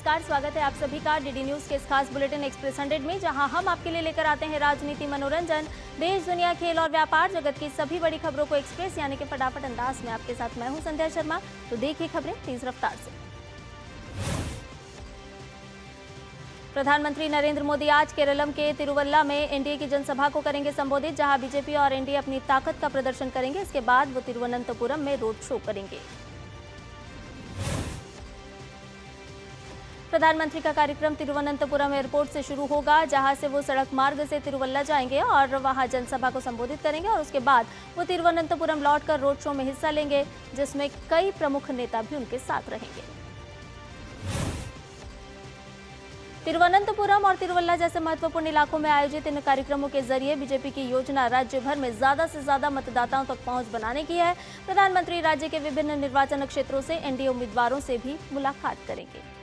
नमस्कार, स्वागत है आप सभी का डीडी न्यूज के इस खास बुलेटिन एक्सप्रेस 100 में, जहां हम आपके लिए लेकर आते हैं राजनीति, मनोरंजन, देश दुनिया, खेल और व्यापार जगत की सभी बड़ी खबरों को एक्सप्रेस यानी कि फटाफट अंदाज में आपके साथ मैं हूं संध्या शर्मा। तो देखिए खबरें तेज रफ्तार से। प्रधानमंत्री नरेंद्र मोदी आज केरलम के तिरुवल्ला में एनडीए की जनसभा को करेंगे संबोधित, जहां बीजेपी और एनडीए अपनी ताकत का प्रदर्शन करेंगे। इसके बाद वो तिरुवनंतपुरम में रोड शो करेंगे। प्रधानमंत्री का कार्यक्रम तिरुवनंतपुरम एयरपोर्ट से शुरू होगा, जहां से वो सड़क मार्ग से तिरुवल्ला जाएंगे और वहां जनसभा को संबोधित करेंगे और उसके बाद वो तिरुवनंतपुरम लौटकर रोड शो में हिस्सा लेंगे, जिसमें कई प्रमुख नेता भी उनके साथ रहेंगे। तिरुवनंतपुरम और तिरुवल्ला जैसे महत्वपूर्ण इलाकों में आयोजित इन कार्यक्रमों के जरिए बीजेपी की योजना राज्य भर में ज्यादा से ज्यादा मतदाताओं तक पहुंच बनाने की है। प्रधानमंत्री राज्य के विभिन्न निर्वाचन क्षेत्रों से एनडीए उम्मीदवारों से भी मुलाकात करेंगे।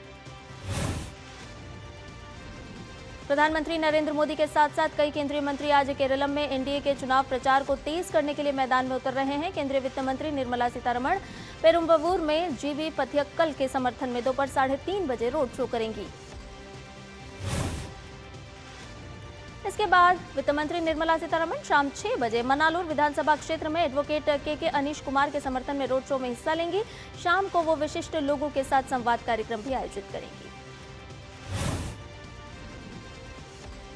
प्रधानमंत्री नरेंद्र मोदी के साथ साथ कई केंद्रीय मंत्री आज केरलम में एनडीए के चुनाव प्रचार को तेज करने के लिए मैदान में उतर रहे हैं। केंद्रीय वित्त मंत्री निर्मला सीतारमण पेरुम्बवूर में जीवी पथियक्कल के समर्थन में दोपहर 3:30 बजे रोड शो करेंगी। इसके बाद वित्त मंत्री निर्मला सीतारमण शाम 6 बजे मनालूर विधानसभा क्षेत्र में एडवोकेट के अनीश कुमार के समर्थन में रोड शो में हिस्सा लेंगी। शाम को वो विशिष्ट लोगों के साथ संवाद कार्यक्रम भी आयोजित करेंगी।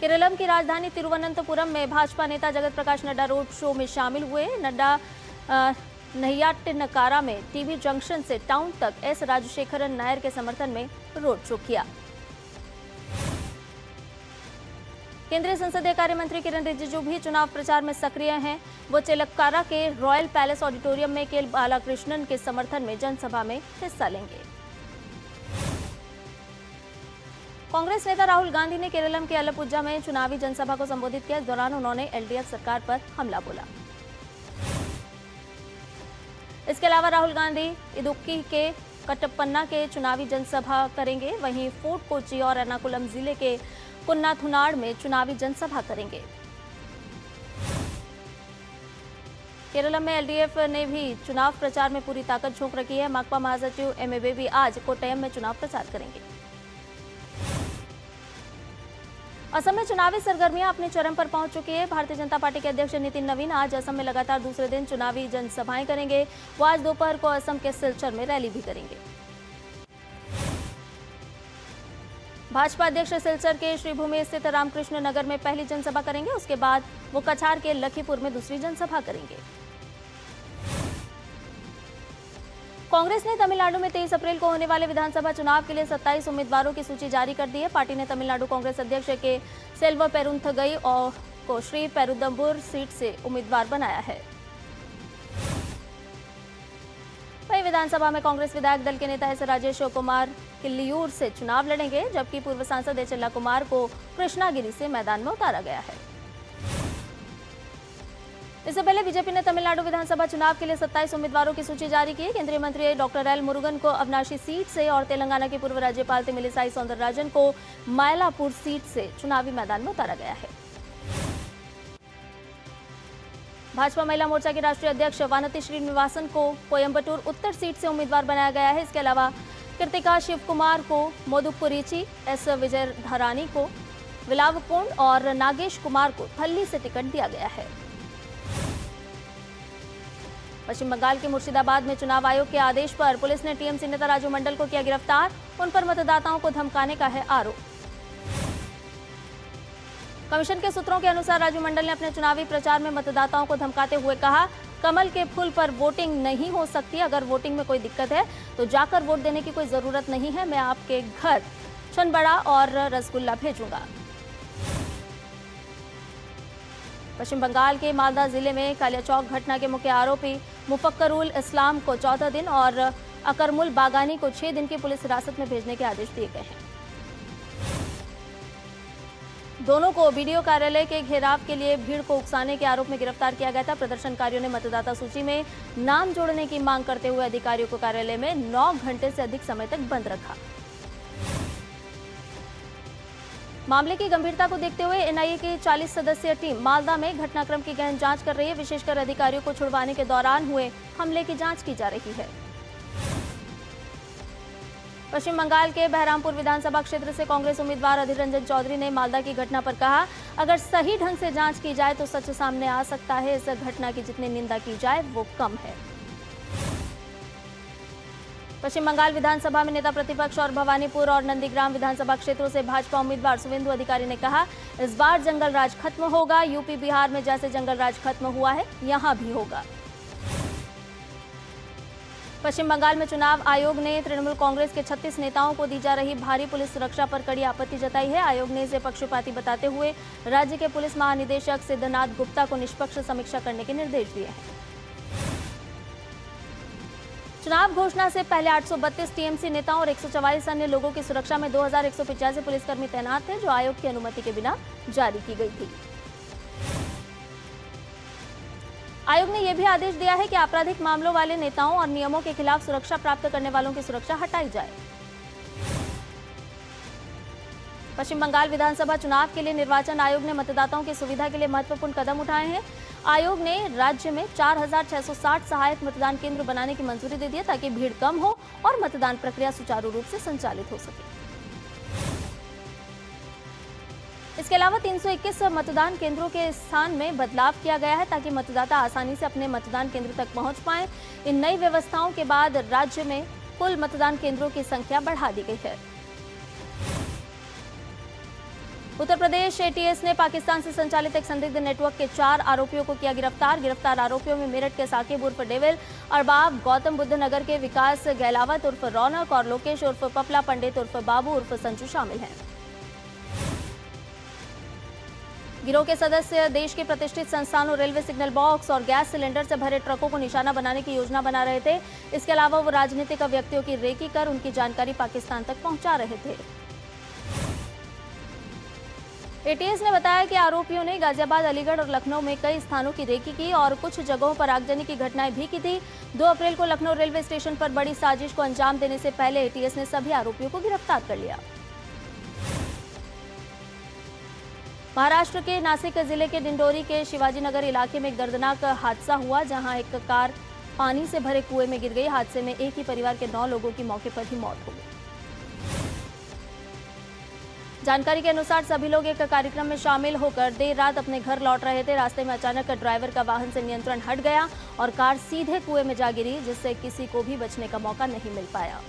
केरलम की राजधानी तिरुवनंतपुरम में भाजपा नेता जगत प्रकाश नड्डा रोड शो में शामिल हुए। नड्डा नहियाटिनकारा में टीबी जंक्शन से टाउन तक एस राजशेखरन नायर के समर्थन में रोड शो किया। केंद्रीय संसदीय कार्य मंत्री किरण रिजिजू भी चुनाव प्रचार में सक्रिय हैं। वो चिलक्कारा के रॉयल पैलेस ऑडिटोरियम में के बालाकृष्णन के समर्थन में जनसभा में हिस्सा लेंगे। कांग्रेस नेता राहुल गांधी ने केरलम के अलपुजा में चुनावी जनसभा को संबोधित किया। इस दौरान उन्होंने एलडीएफ सरकार पर हमला बोला। इसके अलावा राहुल गांधी इदुक्की के कटप्पन्ना के चुनावी जनसभा करेंगे। वहीं फोर्ट कोच्चि और एर्नाकुलम जिले के कुन्नाथुनाड़ में चुनावी जनसभा करेंगे। केरलम में एलडीएफ ने भी चुनाव प्रचार में पूरी ताकत झोंक रखी है। माकपा महासचिव एम ए बेबी आज कोट्टयम में चुनाव प्रचार करेंगे। असम में चुनावी सरगर्मियां अपने चरम पर पहुंच चुकी है। भारतीय जनता पार्टी के अध्यक्ष नितिन नवीन आज असम में लगातार दूसरे दिन चुनावी जनसभाएं करेंगे। वो आज दोपहर को असम के सिलचर में रैली भी करेंगे। भाजपा अध्यक्ष सिलचर के श्रीभूमि स्थित रामकृष्ण नगर में पहली जनसभा करेंगे। उसके बाद वो कछार के लखीपुर में दूसरी जनसभा करेंगे। कांग्रेस ने तमिलनाडु में 23 अप्रैल को होने वाले विधानसभा चुनाव के लिए 27 उम्मीदवारों की सूची जारी कर दी है। पार्टी ने तमिलनाडु कांग्रेस अध्यक्ष के सेल्वा पेरुंथगई और को श्री पेरुदम्बुर सीट से उम्मीदवार बनाया है। वहीं विधानसभा में कांग्रेस विधायक दल के नेता एस राजेश कुमार किल्लियूर से चुनाव लड़ेंगे, जबकि पूर्व सांसद एचेल्ला कुमार को कृष्णागिरी से मैदान में उतारा गया है। इससे पहले बीजेपी ने तमिलनाडु विधानसभा चुनाव के लिए 27 उम्मीदवारों की सूची जारी की है। केंद्रीय मंत्री डॉक्टर एल मुरुगन को अविनाशी सीट से और तेलंगाना के पूर्व राज्यपाल तमिलिसाई सौंदरराजन को मायलापुर सीट से चुनावी मैदान में उतारा गया है। भाजपा महिला मोर्चा की राष्ट्रीय अध्यक्ष वानती श्रीनिवासन को कोयम्बटूर उत्तर सीट से उम्मीदवार बनाया गया है। इसके अलावा कृतिका शिव कुमार को मोदुपुरीची, एस विजयधरानी को विलावकोंड और नागेश कुमार को थल्ली से टिकट दिया गया है। पश्चिम बंगाल के मुर्शिदाबाद में चुनाव आयोग के आदेश पर पुलिस ने टीएमसी नेता राजू मंडल को किया गिरफ्तार। उन पर मतदाताओं को धमकाने का है आरोप। कमीशन के सूत्रों के अनुसार राजू मंडल ने अपने चुनावी प्रचार में मतदाताओं को धमकाते हुए कहा, कमल के फूल पर वोटिंग नहीं हो सकती। अगर वोटिंग में कोई दिक्कत है तो जाकर वोट देने की कोई जरूरत नहीं है। मैं आपके घर छनबड़ा और रसगुल्ला भेजूंगा। पश्चिम बंगाल के मालदा जिले में कालियाचौक घटना के मुख्य आरोपी मुफक्करुल इस्लाम को 14 दिन और अकरमुल बागानी को 6 दिन की पुलिस हिरासत में भेजने के आदेश दिए गए हैं। दोनों को बीडीओ कार्यालय के घेराव के लिए भीड़ को उकसाने के आरोप में गिरफ्तार किया गया था। प्रदर्शनकारियों ने मतदाता सूची में नाम जोड़ने की मांग करते हुए अधिकारियों को कार्यालय में 9 घंटे से अधिक समय तक बंद रखा। मामले की गंभीरता को देखते हुए एनआईए की 40 सदस्यीय टीम मालदा में घटनाक्रम की गहन जांच कर रही है। विशेषकर अधिकारियों को छुड़वाने के दौरान हुए हमले की जांच की जा रही है। पश्चिम बंगाल के बहरामपुर विधानसभा क्षेत्र से कांग्रेस उम्मीदवार अधीर रंजन चौधरी ने मालदा की घटना पर कहा, अगर सही ढंग से जांच की जाए तो सच सामने आ सकता है। इस घटना की जितनी निंदा की जाए वो कम है। पश्चिम बंगाल विधानसभा में नेता प्रतिपक्ष और भवानीपुर और नंदीग्राम विधानसभा क्षेत्रों से भाजपा उम्मीदवार शुभेंदु अधिकारी ने कहा, इस बार जंगल राज खत्म होगा। यूपी बिहार में जैसे जंगल राज खत्म हुआ है, यहां भी होगा। पश्चिम बंगाल में चुनाव आयोग ने तृणमूल कांग्रेस के 36 नेताओं को दी जा रही भारी पुलिस सुरक्षा पर कड़ी आपत्ति जताई है। आयोग ने इसे पक्षपाती बताते हुए राज्य के पुलिस महानिदेशक सिद्धनाथ गुप्ता को निष्पक्ष समीक्षा करने के निर्देश दिए हैं। चुनाव घोषणा से पहले 832 टीएमसी नेताओं और 144 अन्य लोगों की सुरक्षा में 2185 पुलिसकर्मी तैनात थे, जो आयोग की अनुमति के बिना जारी की गई थी। आयोग ने यह भी आदेश दिया है कि आपराधिक मामलों वाले नेताओं और नियमों के खिलाफ सुरक्षा प्राप्त करने वालों की सुरक्षा हटाई जाए। पश्चिम बंगाल विधानसभा चुनाव के लिए निर्वाचन आयोग ने मतदाताओं की सुविधा के लिए महत्वपूर्ण कदम उठाए हैं। आयोग ने राज्य में 4660 सहायक मतदान केंद्र बनाने की मंजूरी दे दी है, ताकि भीड़ कम हो और मतदान प्रक्रिया सुचारू रूप से संचालित हो सके। इसके अलावा 321 मतदान केंद्रों के स्थान में बदलाव किया गया है, ताकि मतदाता आसानी से अपने मतदान केंद्र तक पहुंच पाएं। इन नई व्यवस्थाओं के बाद राज्य में कुल मतदान केंद्रों की संख्या बढ़ा दी गई है। उत्तर प्रदेश एटीएस ने पाकिस्तान से संचालित एक संदिग्ध नेटवर्क के 4 आरोपियों को किया गिरफ्तार। गिरफ्तार आरोपियों में मेरठ के साकिब उर्फ डेविल, अरबाब, गौतम बुद्ध नगर के विकास गहलावत उर्फ रौनक और लोकेश उर्फ पपला पंडित उर्फ बाबू उर्फ संजू शामिल हैं। गिरोह के सदस्य देश के प्रतिष्ठित संस्थानों, रेलवे सिग्नल बॉक्स और गैस सिलेंडर से भरे ट्रकों को निशाना बनाने की योजना बना रहे थे। इसके अलावा वो राजनीतिक व्यक्तियों की रेकी कर उनकी जानकारी पाकिस्तान तक पहुंचा रहे थे। एटीएस ने बताया कि आरोपियों ने गाजियाबाद, अलीगढ़ और लखनऊ में कई स्थानों की रेकी की और कुछ जगहों पर आगजनी की घटनाएं भी की थी। 2 अप्रैल को लखनऊ रेलवे स्टेशन पर बड़ी साजिश को अंजाम देने से पहले एटीएस ने सभी आरोपियों को गिरफ्तार कर लिया। महाराष्ट्र के नासिक जिले के डिंडोरी के शिवाजी नगर इलाके में एक दर्दनाक हादसा हुआ, जहां एक कार पानी से भरे कुएं में गिर गई। हादसे में एक ही परिवार के 9 लोगों की मौके पर ही मौत हो गई। जानकारी के अनुसार सभी लोग एक कार्यक्रम में शामिल होकर देर रात अपने घर लौट रहे थे। रास्ते में अचानक ड्राइवर का वाहन से नियंत्रण हट गया और कार सीधे कुएं में जा गिरी, जिससे किसी को भी बचने का मौका नहीं मिल पाया।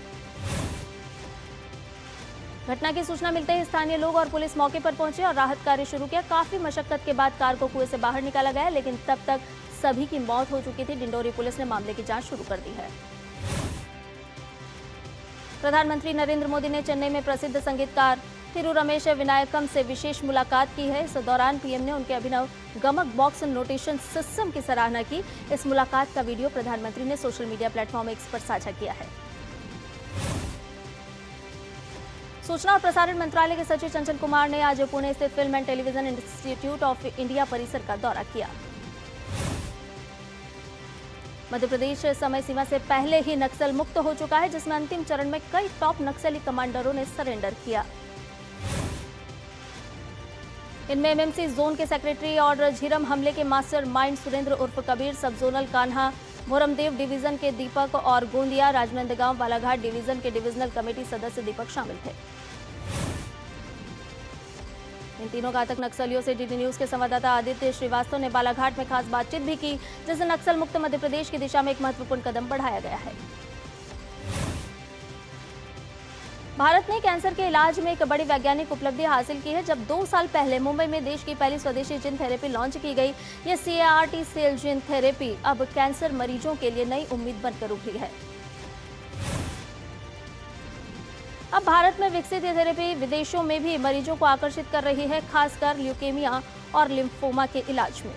घटना की सूचना मिलते ही स्थानीय लोग और पुलिस मौके पर पहुंचे और राहत कार्य शुरू किया। काफी मशक्कत के बाद कार को कुएं से बाहर निकाला गया, लेकिन तब तक सभी की मौत हो चुकी थी। डिंडोरी पुलिस ने मामले की जांच शुरू कर दी है। प्रधानमंत्री नरेंद्र मोदी ने चेन्नई में प्रसिद्ध संगीतकार थिरु रमेश विनायकम से विशेष मुलाकात की है। इस दौरान पीएम ने उनके अभिनव गमक बॉक्स नोटेशन सिस्टम की सराहना की। इस मुलाकात का वीडियो प्रधानमंत्री ने सोशल मीडिया प्लेटफॉर्म एक्स पर साझा किया है। सूचना और प्रसारण मंत्रालय के सचिव चंचल कुमार ने आज पुणे स्थित film and television institute of India परिसर का दौरा किया। मध्य प्रदेश समय सीमा से पहले ही नक्सल मुक्त हो चुका है, जिसमें अंतिम चरण में कई टॉप नक्सली कमांडरों ने सरेंडर किया। इनमें एमएमसी जोन के सेक्रेटरी और झीरम हमले के मास्टर माइंड सुरेंद्र उर्फ कबीर, सब जोनल कान्हा मोरमदेव डिवीजन के दीपक और गोंदिया राजनंदगांव बालाघाट डिवीजन के डिविजनल कमेटी सदस्य दीपक शामिल थे। इन तीनों घातक नक्सलियों से डीडी न्यूज के संवाददाता आदित्य श्रीवास्तव ने बालाघाट में खास बातचीत भी की, जिससे नक्सल मुक्त मध्य प्रदेश की दिशा में एक महत्वपूर्ण कदम बढ़ाया गया है। भारत ने कैंसर के इलाज में एक बड़ी वैज्ञानिक उपलब्धि हासिल की है। जब 2 साल पहले मुंबई में देश की पहली स्वदेशी जीन थेरेपी लॉन्च की गई, ये CAR-T सेल जीन थेरेपी अब कैंसर मरीजों के लिए नई उम्मीद बनकर उभरी है। अब भारत में विकसित ये थेरेपी विदेशों में भी मरीजों को आकर्षित कर रही है, खासकर ल्यूकेमिया और लिम्फोमा के इलाज में।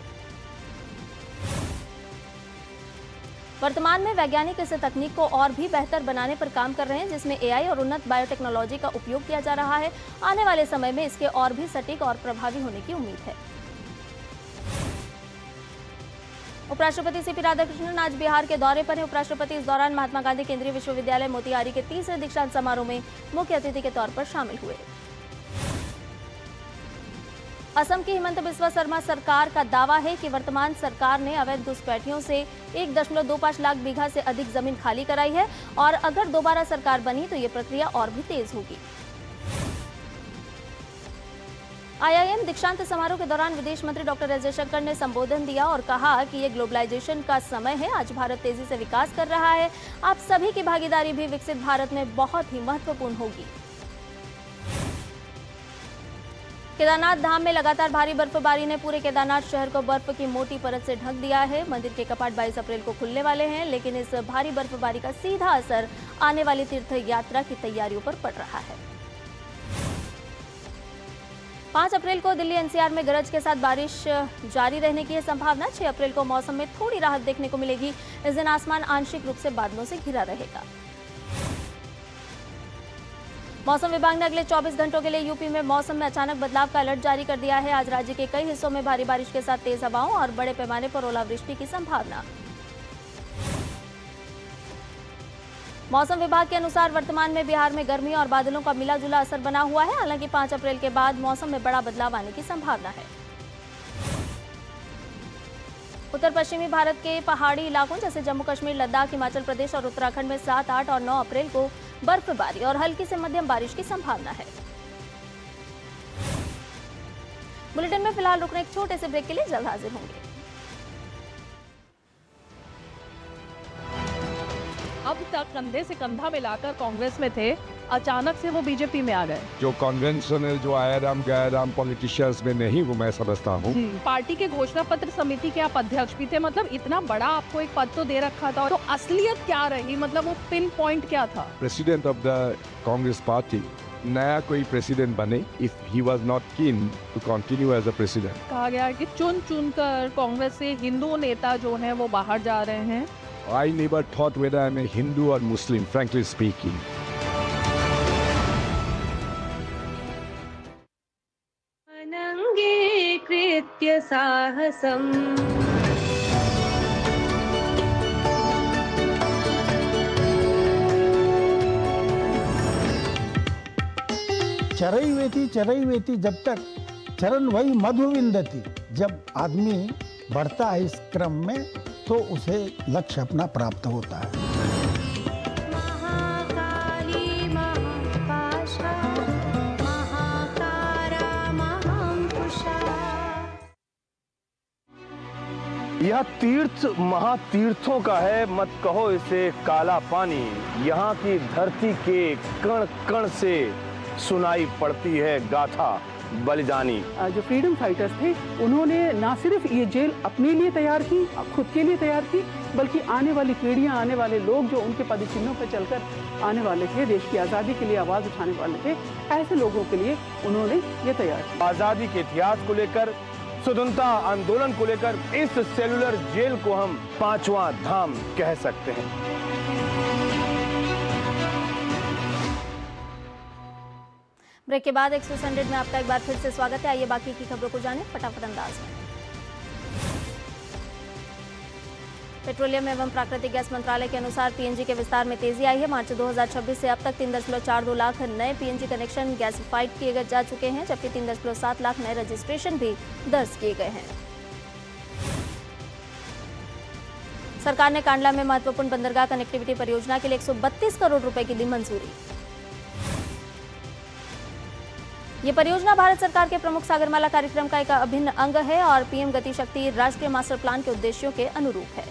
वर्तमान में वैज्ञानिक इस तकनीक को और भी बेहतर बनाने पर काम कर रहे हैं, जिसमें AI और उन्नत बायोटेक्नोलॉजी का उपयोग किया जा रहा है। आने वाले समय में इसके और भी सटीक और प्रभावी होने की उम्मीद है। उपराष्ट्रपति सीपी राधाकृष्णन आज बिहार के दौरे पर हैं। उपराष्ट्रपति इस दौरान महात्मा गांधी केंद्रीय विश्वविद्यालय मोतिहारी के 30वें दीक्षांत समारोह में मुख्य अतिथि के तौर पर शामिल हुए। असम की हिमंत बिस्वा शर्मा सरकार का दावा है कि वर्तमान सरकार ने अवैध घुसपैठियों से 1.25 लाख बीघा से अधिक जमीन खाली कराई है और अगर दोबारा सरकार बनी तो ये प्रक्रिया और भी तेज होगी। IIM दीक्षांत समारोह के दौरान विदेश मंत्री डॉक्टर एस जयशंकर ने संबोधन दिया और कहा कि ये ग्लोबलाइजेशन का समय है। आज भारत तेजी से विकास कर रहा है। आप सभी की भागीदारी भी विकसित भारत में बहुत ही महत्वपूर्ण होगी। केदारनाथ धाम में लगातार भारी बर्फबारी ने पूरे केदारनाथ शहर को बर्फ की मोटी परत से ढक दिया है। मंदिर के कपाट 22 अप्रैल को खुलने वाले हैं, लेकिन इस भारी बर्फबारी का सीधा असर आने वाली तीर्थ यात्रा की तैयारियों पर पड़ रहा है। 5 अप्रैल को दिल्ली NCR में गरज के साथ बारिश जारी रहने की है संभावना। 6 अप्रैल को मौसम में थोड़ी राहत देखने को मिलेगी। इस दिन आसमान आंशिक रूप से बादलों से घिरा रहेगा। मौसम विभाग ने अगले 24 घंटों के लिए यूपी में मौसम में अचानक बदलाव का अलर्ट जारी कर दिया है। आज राज्य के कई हिस्सों में भारी बारिश के साथ तेज हवाओं और बड़े पैमाने पर ओलावृष्टि की संभावना। मौसम विभाग के अनुसार वर्तमान में बिहार में गर्मी और बादलों का मिला जुला असर बना हुआ है। हालांकि 5 अप्रैल के बाद मौसम में बड़ा बदलाव आने की संभावना है। उत्तर पश्चिमी भारत के पहाड़ी इलाकों जैसे जम्मू कश्मीर, लद्दाख, हिमाचल प्रदेश और उत्तराखंड में 7, 8 और 9 अप्रैल को बर्फबारी और हल्की से मध्यम बारिश की संभावना है। बुलेटिन में फिलहाल रुकने एक छोटे से ब्रेक के लिए जल्द हाजिर होंगे। अब तक कंधे से कंधा मिलाकर कांग्रेस में थे, अचानक से वो बीजेपी में आ गए। जो कन्वेंशनल जो आयाराम गैराम पॉलिटिशियंस में नहीं, वो मैं समझता हूँ। पार्टी के घोषणा पत्र समिति के आप अध्यक्ष भी थे, मतलब इतना बड़ा आपको एक पद तो दे रखा था, तो असलियत क्या रही, मतलब वो पिन पॉइंट क्या था? President of the Congress party, नया कोई प्रेसिडेंट बने, if he was not keen to continue as a president. कहा गया कि चुन कर कांग्रेस से हिंदू नेता जो हैं वो बाहर जा रहे हैं। I never thought whether I'm a Hindu or Muslim, frankly speaking. अनंगे कृत्य साहसम चरई वेती जब तक चरण वही मधु विंदती। जब आदमी बढ़ता है इस क्रम में तो उसे लक्ष्य अपना प्राप्त होता है। महाकाली महापाशा महाकारा महांकुशा। यह तीर्थ महातीर्थों का है, मत कहो इसे काला पानी। यहाँ की धरती के कण कण से सुनाई पड़ती है गाथा बलिदानी। जो फ्रीडम फाइटर्स थे उन्होंने ना सिर्फ ये जेल अपने लिए तैयार की, खुद के लिए तैयार की, बल्कि आने वाली पीढ़ियां, आने वाले लोग जो उनके पदचिन्हों पर चलकर आने वाले थे, देश की आज़ादी के लिए आवाज़ उठाने वाले थे, ऐसे लोगों के लिए उन्होंने ये तैयार किया। आज़ादी के इतिहास को लेकर, स्वतंत्रता आंदोलन को लेकर इस सेलुलर जेल को हम 5वां धाम कह सकते हैं। ब्रेक के बाद एक्सप्रेस 100 में आपका एक बार फिर से स्वागत है। आइए बाकी की खबरों को जानें फटाफट अंदाज में। पेट्रोलियम एवं प्राकृतिक गैस मंत्रालय के अनुसार पीएनजी के विस्तार में तेजी आई है। मार्च 2026 से अब तक 3.42 लाख नए पीएनजी कनेक्शन गैसिफाइड किए जा चुके हैं, जबकि 3.7 लाख नए रजिस्ट्रेशन भी दर्ज किए गए हैं। सरकार ने कांडला में महत्वपूर्ण बंदरगाह कनेक्टिविटी परियोजना के लिए 132 करोड़ रुपए की दी मंजूरी। ये परियोजना भारत सरकार के प्रमुख सागरमाला कार्यक्रम का एक अभिन्न अंग है और पीएम गति शक्ति राष्ट्रीय मास्टर प्लान के उद्देश्यों के अनुरूप है।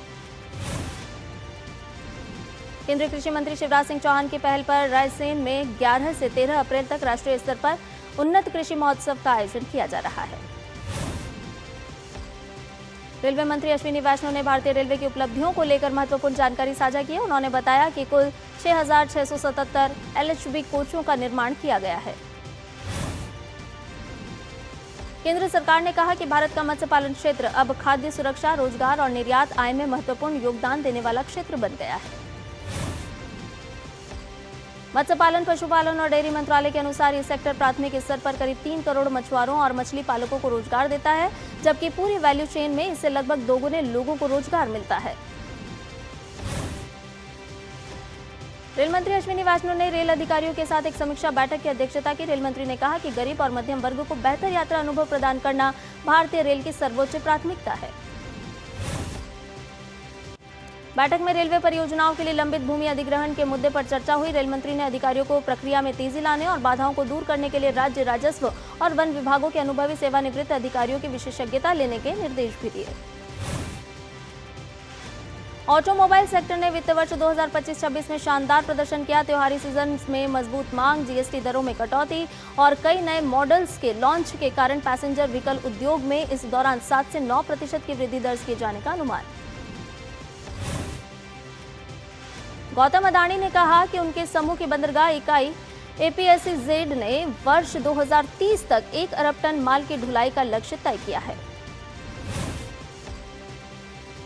केंद्रीय कृषि मंत्री शिवराज सिंह चौहान की पहल पर रायसेन में 11 से 13 अप्रैल तक राष्ट्रीय स्तर पर उन्नत कृषि महोत्सव का आयोजन किया जा रहा है। रेलवे मंत्री अश्विनी वैष्णव ने भारतीय रेलवे की उपलब्धियों को लेकर महत्वपूर्ण जानकारी साझा की है। उन्होंने बताया कि कुल 6,677 LHB कोचों का निर्माण किया गया है। केंद्र सरकार ने कहा कि भारत का मत्स्य पालन क्षेत्र अब खाद्य सुरक्षा, रोजगार और निर्यात आय में महत्वपूर्ण योगदान देने वाला क्षेत्र बन गया है। मत्स्य पालन, पशुपालन और डेयरी मंत्रालय के अनुसार ये सेक्टर प्राथमिक स्तर पर करीब 3 करोड़ मछुआरों और मछली पालकों को रोजगार देता है, जबकि पूरी वैल्यू चेन में इससे लगभग दोगुने लोगों को रोजगार मिलता है। रेल मंत्री अश्विनी वैष्णव ने रेल अधिकारियों के साथ एक समीक्षा बैठक की अध्यक्षता की। रेल मंत्री ने कहा कि गरीब और मध्यम वर्ग को बेहतर यात्रा अनुभव प्रदान करना भारतीय रेल की सर्वोच्च प्राथमिकता है। बैठक में रेलवे परियोजनाओं के लिए लंबित भूमि अधिग्रहण के मुद्दे पर चर्चा हुई। रेल मंत्री ने अधिकारियों को प्रक्रिया में तेजी लाने और बाधाओं को दूर करने के लिए राज्य राजस्व और वन विभागों के अनुभवी सेवानिवृत्त अधिकारियों की विशेषज्ञता लेने के निर्देश भी दिए। ऑटोमोबाइल सेक्टर ने वित्त वर्ष 2025-26 में शानदार प्रदर्शन किया। त्योहारी सीजन में मजबूत मांग, जीएसटी दरों में कटौती और कई नए मॉडल्स के लॉन्च के कारण पैसेंजर व्हीकल उद्योग में इस दौरान 7 से 9% की वृद्धि दर्ज किए जाने का अनुमान। गौतम अडानी ने कहा कि उनके समूह की बंदरगाह इकाई APSEZ ने वर्ष 2030 तक 1 अरब टन माल की ढुलाई का लक्ष्य तय किया है।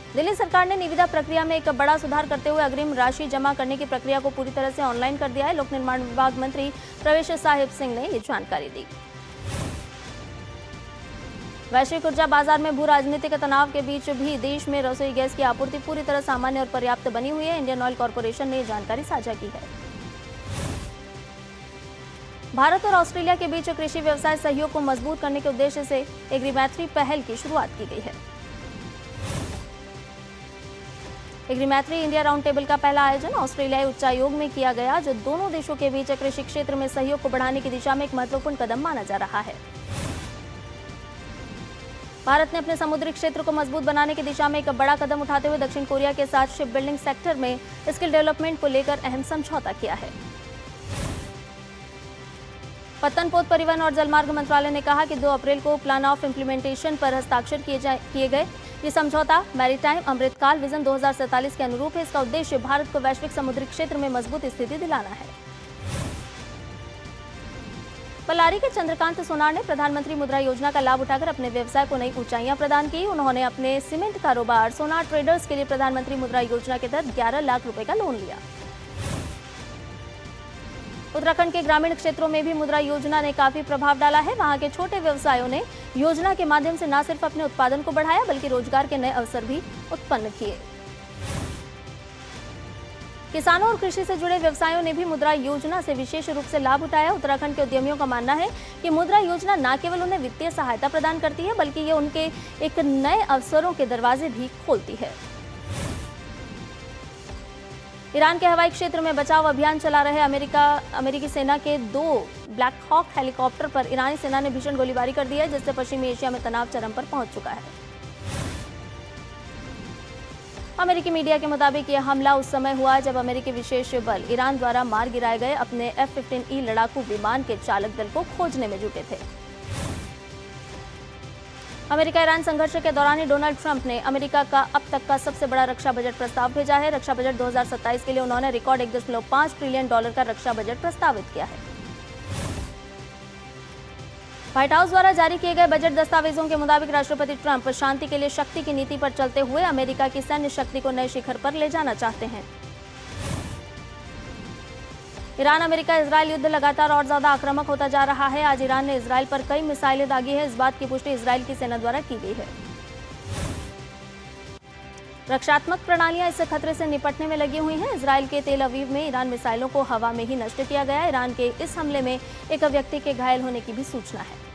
दिल्ली सरकार ने निविदा प्रक्रिया में एक बड़ा सुधार करते हुए अग्रिम राशि जमा करने की प्रक्रिया को पूरी तरह से ऑनलाइन कर दिया है। लोक निर्माण विभाग मंत्री प्रवेश साहिब सिंह ने ये जानकारी दी। वैश्विक ऊर्जा बाजार में भू राजनीतिक तनाव के बीच भी देश में रसोई गैस की आपूर्ति पूरी तरह सामान्य और पर्याप्त बनी हुई है। इंडियन ऑयल कॉर्पोरेशन ने जानकारी साझा की है। भारत और ऑस्ट्रेलिया के बीच कृषि व्यवसाय सहयोग को मजबूत करने के उद्देश्य से एग्रीमैथ्री पहल की शुरुआत की गई है। एग्रीमैथ्री इंडिया राउंड टेबल का पहला आयोजन ऑस्ट्रेलियाई उच्चायोग में किया गया, जो दोनों देशों के बीच कृषि क्षेत्र में सहयोग को बढ़ाने की दिशा में एक महत्वपूर्ण कदम माना जा रहा है। भारत ने अपने समुद्री क्षेत्र को मजबूत बनाने की दिशा में एक बड़ा कदम उठाते हुए दक्षिण कोरिया के साथ शिप बिल्डिंग सेक्टर में स्किल डेवलपमेंट को लेकर अहम समझौता किया है। पत्तन पोत परिवहन और जलमार्ग मंत्रालय ने कहा कि 2 अप्रैल को प्लान ऑफ इम्प्लीमेंटेशन पर हस्ताक्षर किए गए। ये समझौता मैरीटाइम अमृतकाल विजन 2047 के अनुरूप है। इसका उद्देश्य भारत को वैश्विक समुद्री क्षेत्र में मजबूत स्थिति दिलाना है। बल्लारी के चंद्रकांत सोनार ने प्रधानमंत्री मुद्रा योजना का लाभ उठाकर अपने व्यवसाय को नई ऊंचाइयां प्रदान की। उन्होंने अपने सीमेंट कारोबार सोनार ट्रेडर्स के लिए प्रधानमंत्री मुद्रा योजना के तहत 11 लाख रुपए का लोन लिया। उत्तराखंड के ग्रामीण क्षेत्रों में भी मुद्रा योजना ने काफी प्रभाव डाला है। वहां के छोटे व्यवसायों ने योजना के माध्यम से न सिर्फ अपने उत्पादन को बढ़ाया, बल्कि रोजगार के नए अवसर भी उत्पन्न किए। किसानों और कृषि से जुड़े व्यवसायों ने भी मुद्रा योजना से विशेष रूप से लाभ उठाया। उत्तराखंड के उद्यमियों का मानना है कि मुद्रा योजना न केवल उन्हें वित्तीय सहायता प्रदान करती है, बल्कि ये उनके एक नए अवसरों के दरवाजे भी खोलती है। ईरान के हवाई क्षेत्र में बचाव अभियान चला रहे अमेरिकी सेना के 2 ब्लैक हॉक हेलीकॉप्टर पर ईरानी सेना ने भीषण गोलीबारी कर दी है, जिससे पश्चिमी एशिया में तनाव चरम पर पहुंच चुका है। अमेरिकी मीडिया के मुताबिक यह हमला उस समय हुआ जब अमेरिकी विशेष बल ईरान द्वारा मार गिराए गए अपने F-15E लड़ाकू विमान के चालक दल को खोजने में जुटे थे। अमेरिका ईरान संघर्ष के दौरान ही डोनाल्ड ट्रंप ने अमेरिका का अब तक का सबसे बड़ा रक्षा बजट प्रस्ताव भेजा है। रक्षा बजट 2027 के लिए उन्होंने रिकॉर्ड $1.5 ट्रिलियन का रक्षा बजट प्रस्तावित किया है। व्हाइट हाउस द्वारा जारी किए गए बजट दस्तावेजों के मुताबिक राष्ट्रपति ट्रंप शांति के लिए शक्ति की नीति पर चलते हुए अमेरिका की सैन्य शक्ति को नए शिखर पर ले जाना चाहते हैं। ईरान अमेरिका इजरायल युद्ध लगातार और ज्यादा आक्रामक होता जा रहा है। आज ईरान ने इजरायल पर कई मिसाइलें दागी है। इस बात की पुष्टि इजरायल की सेना द्वारा की गई है। रक्षात्मक प्रणालियां इस खतरे से निपटने में लगी हुई हैं। इजरायल के तेल अवीव में ईरान मिसाइलों को हवा में ही नष्ट किया गया। ईरान के इस हमले में एक व्यक्ति के घायल होने की भी सूचना है।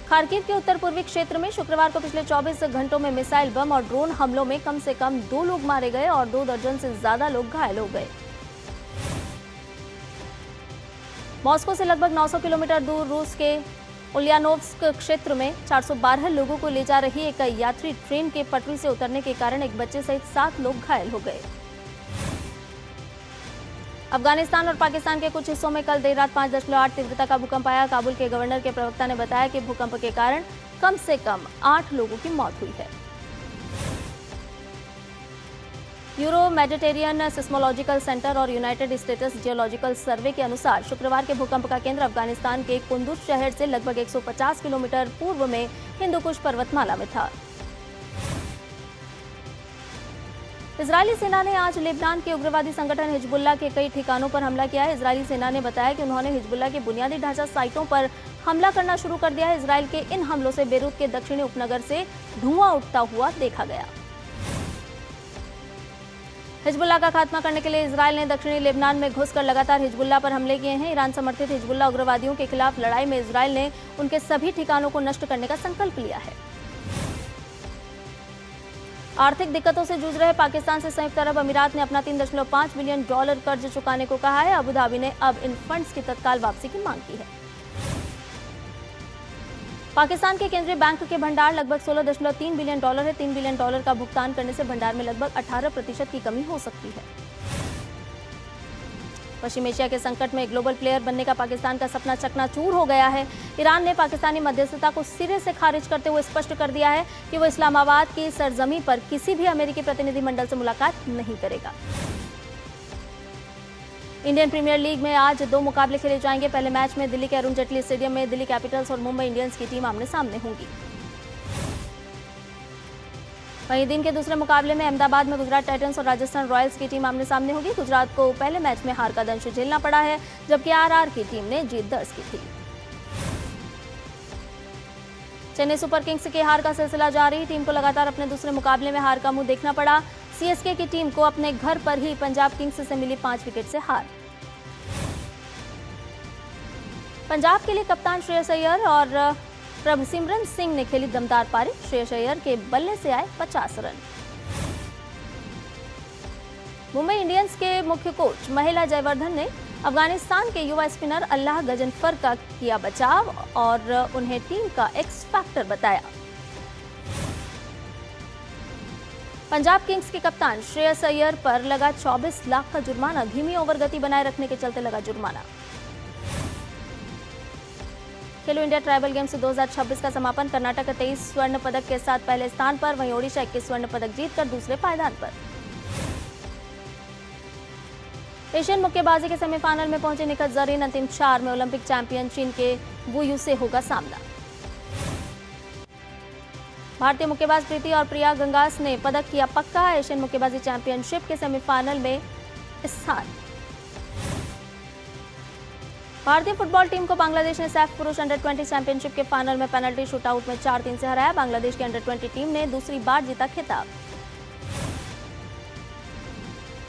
खार्किव के उत्तर पूर्वी क्षेत्र में शुक्रवार को पिछले 24 घंटों में मिसाइल बम और ड्रोन हमलों में कम से कम 2 लोग मारे गए और 2 दर्जन से ज्यादा लोग घायल हो गए। मॉस्को से लगभग 900 किलोमीटर दूर रूस के उलियानोव्स्क क्षेत्र में 412 लोगों को ले जा रही एक यात्री ट्रेन के पटरी से उतरने के कारण एक बच्चे सहित 7 लोग घायल हो गए। अफगानिस्तान और पाकिस्तान के कुछ हिस्सों में कल देर रात 5.8 तीव्रता का भूकंप आया। काबुल के गवर्नर के प्रवक्ता ने बताया कि भूकंप के कारण कम से कम 8 लोगों की मौत हुई है। यूरो मेडिटेरियन सिस्मोलॉजिकल सेंटर और यूनाइटेड स्टेट्स जियोलॉजिकल सर्वे के अनुसार शुक्रवार के भूकंप का केंद्र अफगानिस्तान के कुंदुज शहर से लगभग 150 किलोमीटर पूर्व में हिंदुकुश पर्वतमाला में था। इजरायली सेना ने आज लेबनान के उग्रवादी संगठन हिजबुल्लाह के कई ठिकानों पर हमला किया है। इजरायली सेना ने बताया कि उन्होंने हिजबुल्लाह के बुनियादी ढांचा साइटों पर हमला करना शुरू कर दिया है। इजरायल के इन हमलों से बेरूत के दक्षिणी उपनगर से धुआं उठता हुआ देखा गया। हिजबुल्लाह का खात्मा करने के लिए इजरायल ने दक्षिणी लेबनान में घुसकर लगातार हिजबुल्लाह पर हमले किए हैं। ईरान समर्थित हिजबुल्लाह उग्रवादियों के खिलाफ लड़ाई में इजरायल ने उनके सभी ठिकानों को नष्ट करने का संकल्प लिया है। आर्थिक दिक्कतों से जूझ रहे पाकिस्तान से संयुक्त अरब अमीरात ने अपना $3.5 बिलियन कर्ज चुकाने को कहा है। अबू धाबी ने अब इन फंड्स की तत्काल वापसी की मांग की है। पाकिस्तान के केंद्रीय बैंक के भंडार लगभग $16.3 बिलियन है। $3 बिलियन का भुगतान करने से भंडार में लगभग 18% की कमी हो सकती है। पश्चिम एशिया के संकट में ग्लोबल प्लेयर बनने का पाकिस्तान का सपना चकनाचूर हो गया है। ईरान ने पाकिस्तानी मध्यस्थता को सिरे से खारिज करते हुए स्पष्ट कर दिया है कि वो इस्लामाबाद की सरजमी पर किसी भी अमेरिकी प्रतिनिधिमंडल से मुलाकात नहीं करेगा। इंडियन प्रीमियर लीग में आज 2 मुकाबले खेले जाएंगे। पहले मैच में दिल्ली के अरुण जेटली स्टेडियम में दिल्ली कैपिटल्स और मुंबई इंडियंस की टीम आमने सामने होंगी। वहीं दिन के दूसरे मुकाबले में अहमदाबाद में गुजरात टाइटंस और राजस्थान रॉयल्स की टीम आमने सामने होगी। गुजरात को पहले मैच में हार का दंश झेलना पड़ा है, जबकि आरआर की टीम ने जीत दर्ज की थी। चेन्नई सुपर किंग्स की हार का सिलसिला जारी। टीम को लगातार अपने दूसरे मुकाबले में हार का मुंह देखना पड़ा। सीएसके की टीम को अपने घर पर ही पंजाब किंग्स से मिली 5 विकेट से हार। पंजाब के लिए कप्तान श्रेयस अय्यर और प्रभसिमरन सिंह ने खेली दमदार पारी। श्रेयस अय्यर के बल्ले से आए 50 रन। मुंबई इंडियंस के मुख्य कोच महिला जयवर्धन ने अफगानिस्तान के युवा स्पिनर अल्लाह गजनफर का किया बचाव और उन्हें टीम का एक्स फैक्टर बताया। पंजाब किंग्स के कप्तान श्रेयस अय्यर पर लगा 24 लाख का जुर्माना। धीमी ओवर गति बनाए रखने के चलते लगा जुर्माना। खेलो इंडिया ट्राइबल गेम्स 2026 का समापन। कर्नाटक 23 स्वर्ण पदक के साथ पहले स्थान पर, वहीं ओडिशा 21 स्वर्ण पदक जीतकर दूसरे पायदान पर। एशियन मुक्केबाजी के सेमीफाइनल में पहुंचे निखत जरीन। अंतिम 4 में ओलंपिक चैंपियन चीन के वू यू से होगा सामना। भारतीय मुक्केबाज प्रीति और प्रिया गंगास ने पदक किया पक्का। एशियन मुक्केबाजी चैंपियनशिप के सेमीफाइनल में स्थान। भारतीय फुटबॉल टीम को बांग्लादेश ने सैफ पुरुष अंडर-20 चैंपियनशिप के फाइनल में पेनल्टी शूटआउट में 4-3 से हराया। बांग्लादेश की अंडर-20 टीम ने दूसरी बार जीता खिताब।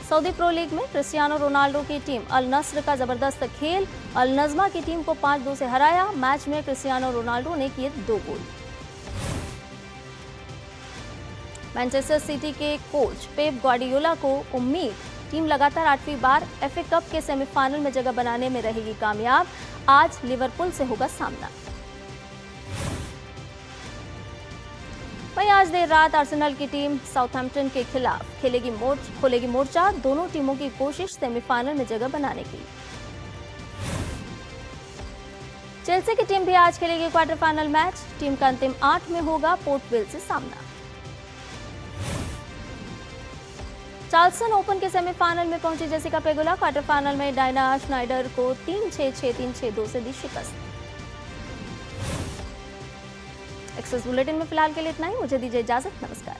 सऊदी प्रो लीग में क्रिस्टियानो रोनाल्डो की टीम अल नस्र का जबरदस्त खेल। अल नज़्मा की टीम को 5-2 से हराया। मैच में क्रिस्टियानो रोनाल्डो ने किए 2 गोल। मैनचेस्टर सिटी के कोच पेप ग्वार्डियोला को उम्मीद, टीम लगातार 8वीं बार एफए कप के सेमीफाइनल में जगह बनाने में रहेगी कामयाब। आज लिवरपूल से होगा सामना। वहीं आज देर रात आर्सेनल की टीम साउथहैम्पटन के खिलाफ खोलेगी मोर्चा। दोनों टीमों की कोशिश सेमीफाइनल में जगह बनाने की। चेल्सी की टीम भी आज खेलेगी क्वार्टर फाइनल मैच। टीम का अंतिम 8 में होगा पोर्ट वेल से सामना। चार्ल्सटन ओपन के सेमीफाइनल में पहुंची जेसिका पेगुला। क्वार्टर फाइनल में डायना स्नाइडर को 3-6, 6-3, 6-2 से दी शिकस्त। एक्सेस बुलेटिन में फिलहाल के लिए इतना ही। मुझे दीजिए इजाजत। नमस्कार।